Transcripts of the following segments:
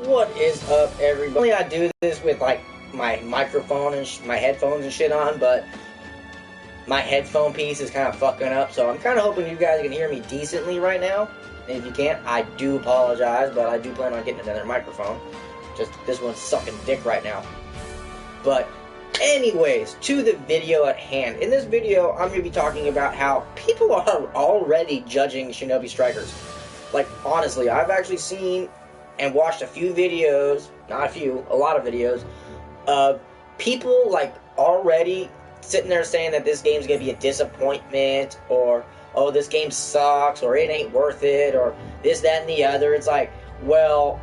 What is up, everybody? I do this with like my microphone and my headphones and shit on, but my headphone piece is kind of fucking up, so I'm kind of hoping you guys can hear me decently right now. And if you can't, I do apologize, but I do plan on getting another microphone. Just this one's sucking dick right now. But anyways, to the video at hand. In this video, I'm going to be talking about how people are already judging Shinobi Strikers. Like, honestly, I've actually seen and watched a few videos, not a few, a lot of videos, of people, like, already sitting there saying that this game's going to be a disappointment, or, oh, this game sucks, or it ain't worth it, or this, that, and the other. It's like, well,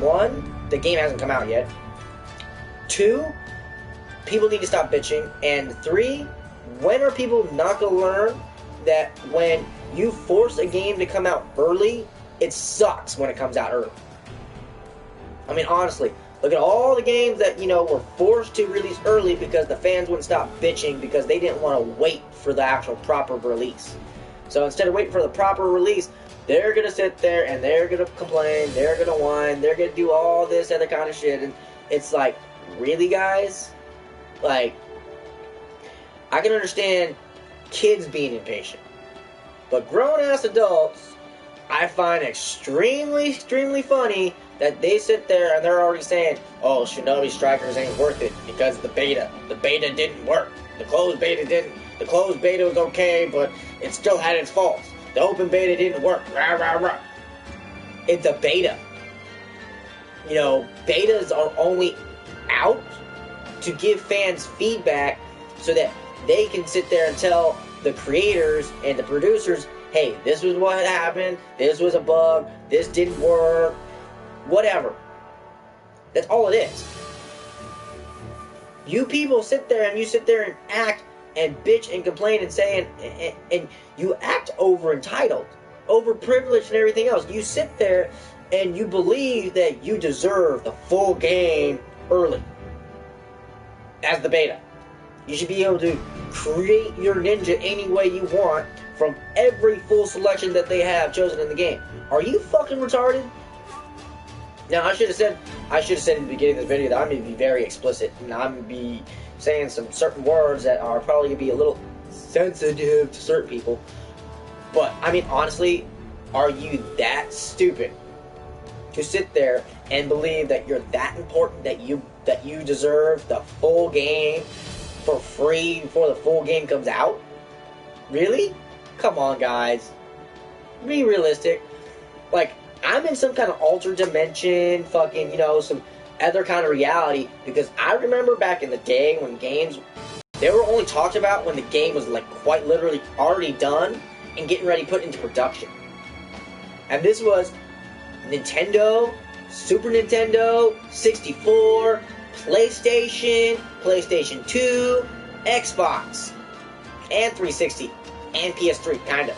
one, the game hasn't come out yet. Two, people need to stop bitching. And three, when are people not going to learn that when you force a game to come out early, it sucks when it comes out early? I mean, honestly, look at all the games that, were forced to release early because the fans wouldn't stop bitching because they didn't want to wait for the actual proper release. So instead of waiting for the proper release, they're going to sit there and they're going to complain, they're going to whine, they're going to do all this other kind of shit. And it's like, really, guys? Like, I can understand kids being impatient, but grown-ass adults, I find extremely, extremely funny that they sit there and they're already saying, oh, Shinobi Strikers ain't worth it because of the beta. The beta didn't work. The closed beta didn't. The closed beta was okay, but it still had its faults. The open beta didn't work. Rah, rah, rah. It's a beta. Betas are only out to give fans feedback so that they can sit there and tell the creators and the producers, hey, this was what happened, this was a bug, this didn't work, whatever. That's all it is. You people sit there and you sit there and act and bitch and complain and say, and you act over entitled, over privileged and everything else. You sit there and you believe that you deserve the full game early as the beta. You should be able to create your ninja any way you want from every full selection that they have chosen in the game. Are you fucking retarded? Now, I should have said in the beginning of this video that I'm going to be very explicit, and I'm going to be saying some certain words that are probably going to be a little sensitive to certain people. But, I mean, honestly, are you that stupid to sit there and believe that you're that important that you deserve the full game for free before the full game comes out? Really? Come on, guys. Be realistic. Like, I'm in some kind of altered dimension, fucking, some other kind of reality, because I remember back in the day when games, they were only talked about when the game was, like, quite literally already done and getting ready to put into production. And this was Nintendo, Super Nintendo, 64, PlayStation, PlayStation 2, Xbox, and 360, and PS3, kind of.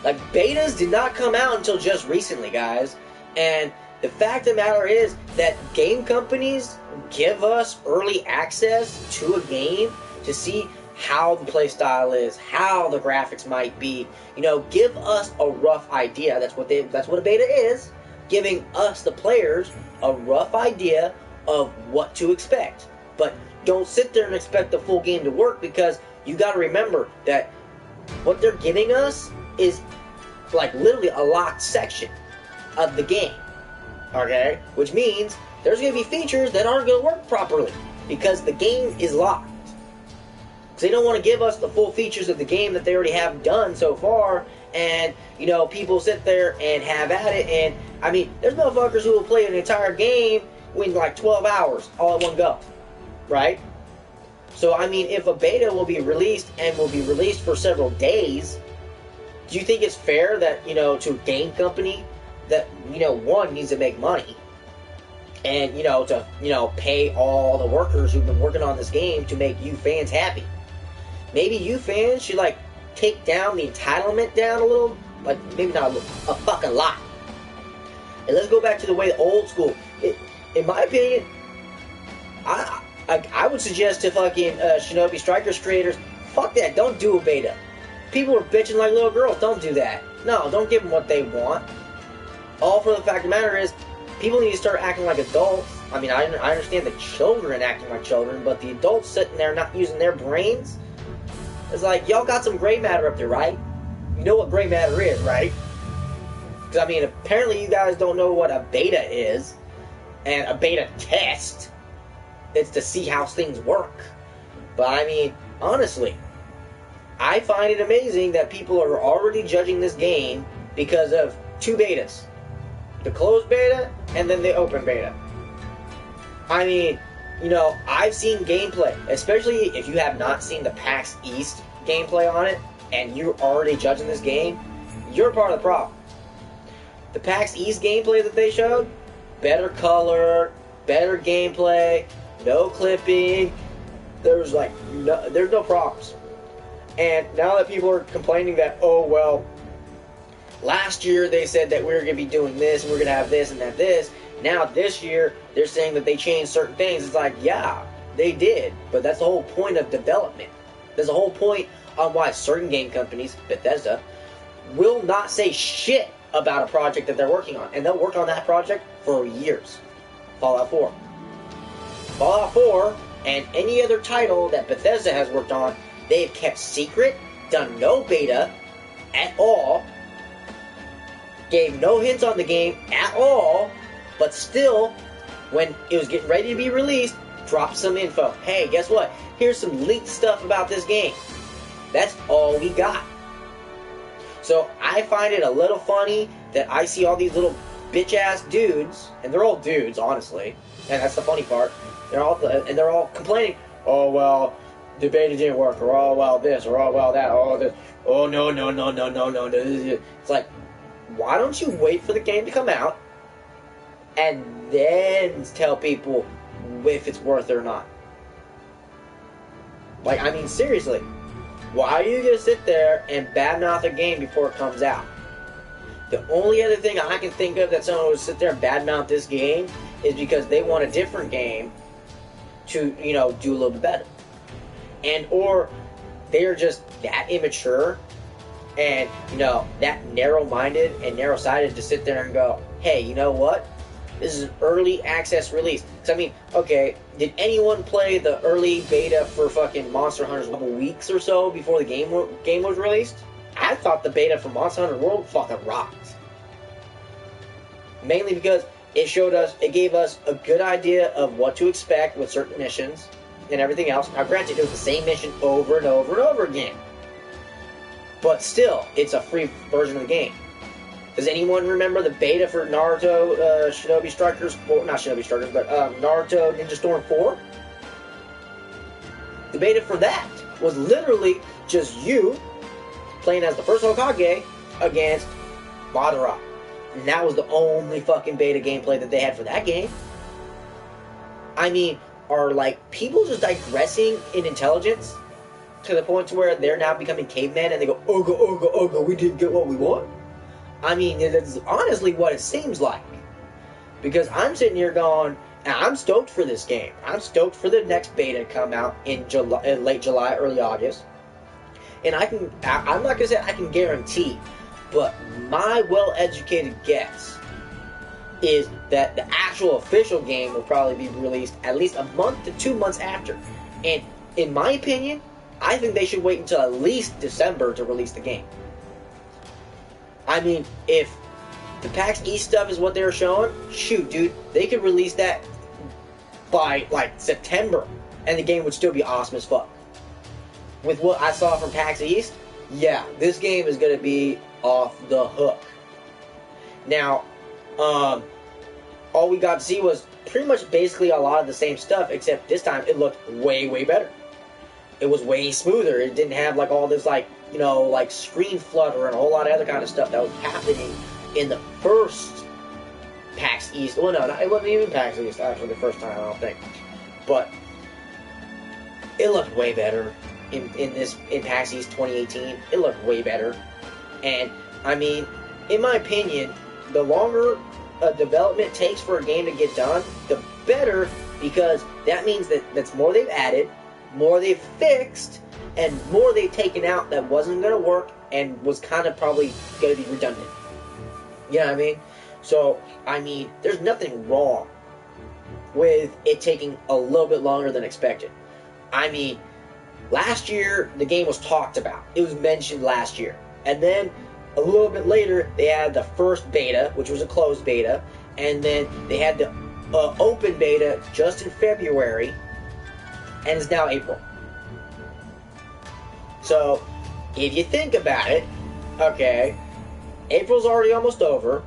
Like, betas did not come out until just recently, guys. And the fact of the matter is that game companies give us early access to a game to see how the playstyle is, how the graphics might be. Give us a rough idea. That's what a beta is. Giving us, the players, a rough idea of what to expect. But don't sit there and expect the full game to work, because you got to remember that what they're giving us is like literally a locked section of the game. Okay? Which means there's going to be features that aren't going to work properly because the game is locked. Because they don't want to give us the full features of the game that they already have done so far, and, people sit there and have at it, and, I mean, there's motherfuckers who will play an entire game in like 12 hours all at one go. Right? So, I mean, if a beta will be released and will be released for several days, do you think it's fair that, to a game company that, one, needs to make money, and, to, pay all the workers who've been working on this game to make you fans happy? Maybe you fans should, like, take down the entitlement down a little, like, maybe not a little, a fucking lot. And let's go back to the way old school. In my opinion, I would suggest to fucking Shinobi Strikers creators, fuck that, don't do a beta. People are bitching like little girls, don't do that. No, don't give them what they want. All for the fact of the matter is, people need to start acting like adults. I mean, I understand the children acting like children, but the adults sitting there not using their brains, it's like, y'all got some gray matter up there, right? You know what gray matter is, right? Because, I mean, apparently you guys don't know what a beta is, and a beta test. It's to see how things work. But, I mean, honestly, I find it amazing that people are already judging this game because of 2 betas. The closed beta, and then the open beta. I mean, you know, I've seen gameplay, especially if you have not seen the PAX East gameplay on it, and you're already judging this game, you're part of the problem. The PAX East gameplay that they showed, better color, better gameplay, no clipping, there's no problems. And now that people are complaining that, oh, well, last year they said that we were going to be doing this, and we're going to have this and that this. Now this year, they're saying that they changed certain things. It's like, yeah, they did. But that's the whole point of development. There's a whole point on why certain game companies, Bethesda, will not say shit about a project that they're working on. And they'll work on that project for years. Fallout 4. Fallout 4 and any other title that Bethesda has worked on, they've kept secret, done no beta at all, gave no hints on the game at all, but still, when it was getting ready to be released, dropped some info. Hey, guess what? Here's some leaked stuff about this game. That's all we got. So I find it a little funny that I see all these little bitch-ass dudes, and they're all dudes, honestly, and that's the funny part. They're all complaining. Oh well, the beta didn't work, or oh well this, or oh well that, oh this, oh no. It's like, why don't you wait for the game to come out and then tell people if it's worth it or not? Like, I mean, seriously, why are you going to sit there and badmouth a game before it comes out? The only other thing I can think of that someone would sit there and badmouth this game is because they want a different game to, you know, do a little bit better. And, or they're just that immature and, you know, that narrow-minded and narrow-sided to sit there and go, hey, you know what? This is an early access release. Because, I mean, okay, did anyone play the early beta for fucking Monster Hunter's a couple weeks or so before the game was released? I thought the beta for Monster Hunter World fucking rocked. Mainly because it gave us a good idea of what to expect with certain missions and everything else. Now, granted, it was the same mission over and over and over again. But still, it's a free version of the game. Does anyone remember the beta for Naruto Shinobi Strikers? Well, not Shinobi Strikers, but Naruto Ninja Storm 4? The beta for that was literally just you playing as the first Hokage against Madara. And that was the only fucking beta gameplay that they had for that game. I mean, are like people just digressing in intelligence to the point to where they're now becoming cavemen and they go, "Oga, oga, oga, we didn't get what we want"? I mean, it's honestly what it seems like. Because I'm sitting here going, and I'm stoked for this game. I'm stoked for the next beta to come out in late July, early August. And I'm not going to say I can guarantee, but my well-educated guess is that the actual official game will probably be released at least a month to 2 months after. And in my opinion, I think they should wait until at least December to release the game. I mean, if the PAX East stuff is what they were showing, shoot, dude, they could release that by, like, September, and the game would still be awesome as fuck. With what I saw from PAX East, yeah, this game is going to be off the hook. Now, all we got to see was pretty much basically a lot of the same stuff, except this time it looked way, way better. It was way smoother. It didn't have, like, all this, like, you know, like, screen flutter and a whole lot of other kind of stuff that was happening in the first PAX East. Well, no, it wasn't even PAX East, actually, the first time, I don't think. But it looked way better in PAX East 2018. It looked way better. And, I mean, in my opinion, the longer a development takes for a game to get done, the better, because that means that that's more they've added, more they've fixed, and more they've taken out that wasn't going to work and was kind of probably going to be redundant. You know what I mean? So, I mean, there's nothing wrong with it taking a little bit longer than expected. I mean, last year, the game was talked about. It was mentioned last year. And then, a little bit later, they had the first beta, which was a closed beta. And then they had the open beta just in February. And it's now April. So, if you think about it, okay, April's already almost over.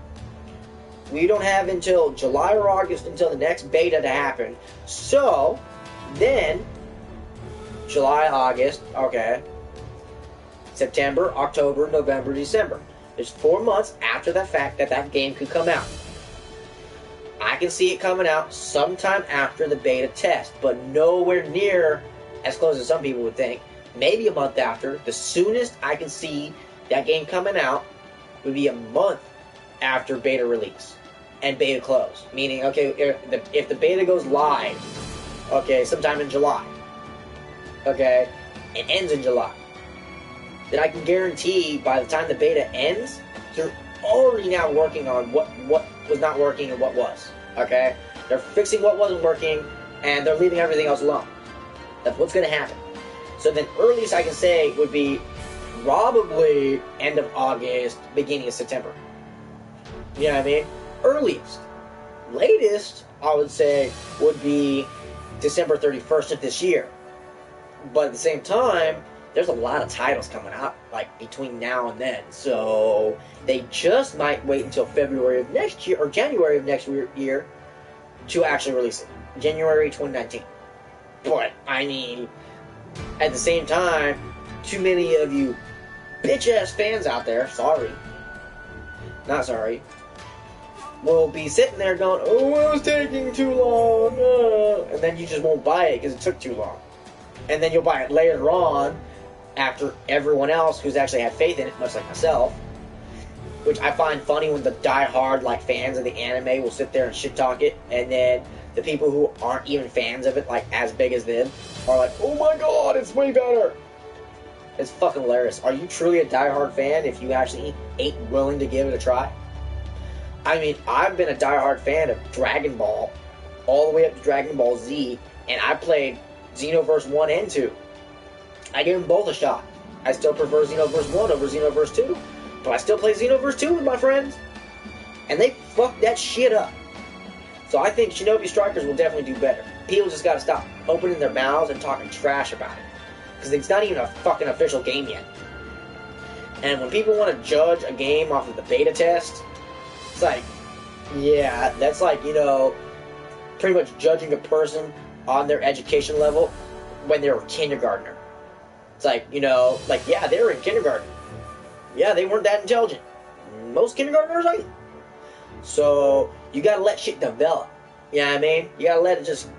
We don't have until July or August until the next beta to happen. So, then, July, August, okay, September, October, November, December. There's 4 months after the fact that game could come out. I can see it coming out sometime after the beta test, but nowhere near as close as some people would think. Maybe a month after. The soonest I can see that game coming out would be a month after beta release and beta close. Meaning, okay, if the beta goes live, okay, sometime in July, okay, it ends in July, then I can guarantee by the time the beta ends, they're already now working on what was not working and what was, okay? They're fixing what wasn't working, and they're leaving everything else alone. That's what's going to happen. So then earliest I can say would be probably end of August, beginning of September. You know what I mean? Earliest. Latest, I would say, would be December 31st of this year. But at the same time, there's a lot of titles coming out, like, between now and then. So they just might wait until February of next year, or January of next year, to actually release it. January 2019. But, I mean, at the same time, too many of you bitch-ass fans out there, sorry, not sorry, will be sitting there going, oh, it was taking too long, and then you just won't buy it because it took too long. And then you'll buy it later on, after everyone else who's actually had faith in it, much like myself, which I find funny when the die-hard, like, fans of the anime will sit there and shit-talk it, and then the people who aren't even fans of it, like, as big as them, are like, oh my god, it's way better! It's fucking hilarious. Are you truly a die-hard fan if you actually ain't willing to give it a try? I mean, I've been a die-hard fan of Dragon Ball, all the way up to Dragon Ball Z, and I played Xenoverse 1 and 2. I gave them both a shot. I still prefer Xenoverse 1 over Xenoverse 2, but I still play Xenoverse 2 with my friends, and they fucked that shit up. So I think Shinobi Strikers will definitely do better. People just gotta stop opening their mouths and talking trash about it. Because it's not even a fucking official game yet. And when people want to judge a game off of the beta test, it's like, yeah, that's like, you know, pretty much judging a person on their education level when they were a kindergartner. It's like, you know, like, yeah, they were in kindergarten. Yeah, they weren't that intelligent. Most kindergartners ain't. So, you gotta let shit develop. You know what I mean? You gotta let it just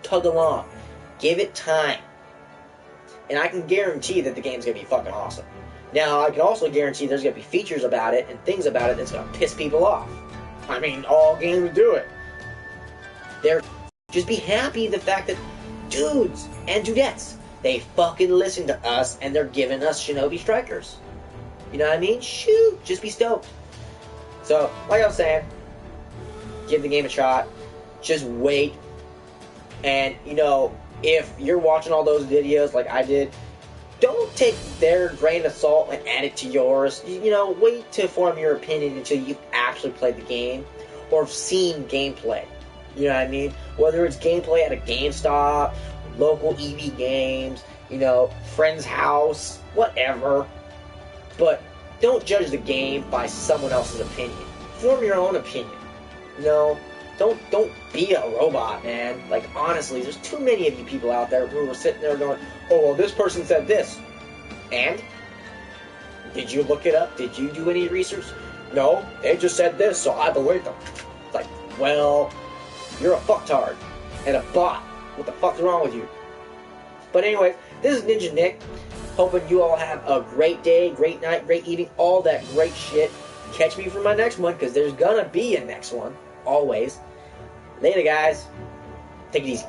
tug along. Give it time. And I can guarantee that the game's gonna be fucking awesome. Now, I can also guarantee there's gonna be features about it and things about it that's gonna piss people off. I mean, all games do it. Just be happy the fact that dudes and dudettes, they fucking listen to us and they're giving us Shinobi Strikers. You know what I mean? Shoot, just be stoked. So, like I was saying, give the game a shot. Just wait. And, you know, if you're watching all those videos like I did, don't take their grain of salt and add it to yours. You know, wait to form your opinion until you've actually played the game or seen gameplay. You know what I mean? Whether it's gameplay at a GameStop, local EV games, you know, friend's house, whatever. But don't judge the game by someone else's opinion. Form your own opinion. You know, don't be a robot, man. Like, honestly, there's too many of you people out there who are sitting there going, oh, well, this person said this. And? Did you look it up? Did you do any research? No, they just said this, so I believe them. It's like, well, you're a fucktard and a bot. What the fuck's wrong with you? But anyways, this is Ninja Nick. Hoping you all have a great day, great night, great evening, all that great shit. Catch me for my next one, because there's gonna be a next one. Always. Later, guys. Take it easy.